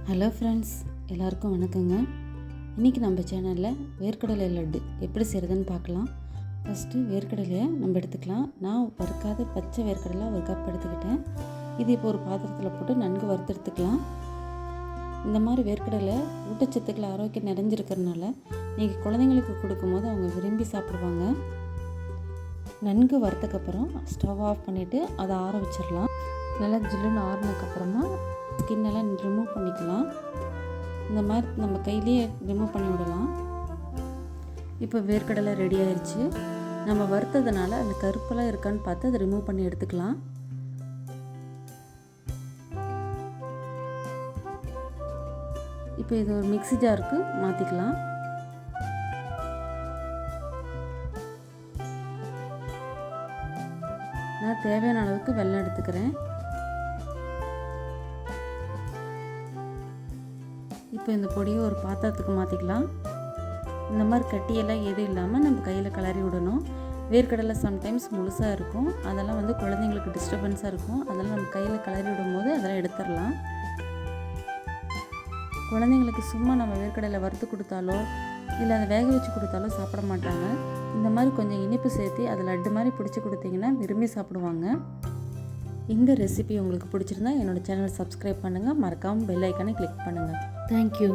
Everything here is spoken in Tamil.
ஹலோ ஃப்ரெண்ட்ஸ், எல்லாருக்கும் வணக்கங்க. இன்றைக்கி நம்ம சேனலில் வேர்க்கடலை லட்டு எப்படி செய்கிறதுன்னு பார்க்கலாம். ஃபஸ்ட்டு வேர்க்கடலையை நம்ம எடுத்துக்கலாம். நான் வறுக்காத பச்சை வேர்க்கடலை ஒரு கப் எடுத்துக்கிட்டேன். இது இப்போ ஒரு பாத்திரத்தில் போட்டு நன்கு வறுத்தெடுத்துக்கலாம். இந்த மாதிரி வேர்க்கடலை ஊட்டச்சத்துக்கள் ஆரோக்கியம் நிறைஞ்சிருக்கிறதுனால நீங்கள் குழந்தைங்களுக்கு கொடுக்கும்போது அவங்க விரும்பி சாப்பிடுவாங்க. நன்கு வறுத்தக்கப்புறம் ஸ்டவ் ஆஃப் பண்ணிவிட்டு அதை ஆற வச்சிடலாம். நல்லா ஜில்லுன்னு ஆறினதுக்கப்புறமா ஸ்கின்னெல்லாம் ரிமூவ் பண்ணிக்கலாம். இந்த மாதிரி நம்ம கையிலேயே ரிமூவ் பண்ணி விடலாம். இப்போ வேர்க்கடலை ரெடி ஆயிடுச்சு. நம்ம வறுத்ததுனால அந்த கருப்பெல்லாம் இருக்கான்னு பார்த்து அதை ரிமூவ் பண்ணி எடுத்துக்கலாம். இப்போ இது ஒரு மிக்ஸி ஜாருக்கு மாற்றிக்கலாம். நான் தேவையான அளவுக்கு வெல்லம் எடுத்துக்கிறேன். இப்போ இந்த பொடியை ஒரு பாத்திரத்துக்கு மாற்றிக்கலாம். இந்த மாதிரி கட்டியெல்லாம் எதுவும் இல்லாமல் நம்ம கையில் கிளறி விடணும். வேர்க்கடலை சம்டைம்ஸ் முழுசாக இருக்கும், அதெல்லாம் குழந்தைங்களுக்கு டிஸ்டர்பன்ஸாக இருக்கும். அதெல்லாம் நம்ம கையில் கிளறி விடும்போது அதெல்லாம் எடுத்துடலாம். குழந்தைங்களுக்கு சும்மா நம்ம வேர்க்கடலை வறுத்து கொடுத்தாலோ இல்லை அதை வேக வச்சு கொடுத்தாலோ சாப்பிட மாட்டாங்க. இந்த மாதிரி கொஞ்சம் இனிப்பு சேர்த்து அதை லட்டு மாதிரி பிடிச்சி கொடுத்தீங்கன்னா விரும்பி சாப்பிடுவாங்க. இந்த ரெசிபி உங்களுக்கு பிடிச்சிருந்தா என்னோடய சேனல் சப்ஸ்கிரைப் பண்ணுங்கள். மறக்காமல் பெல் ஐக்கானை கிளிக் பண்ணுங்கள். தேங்க்யூ.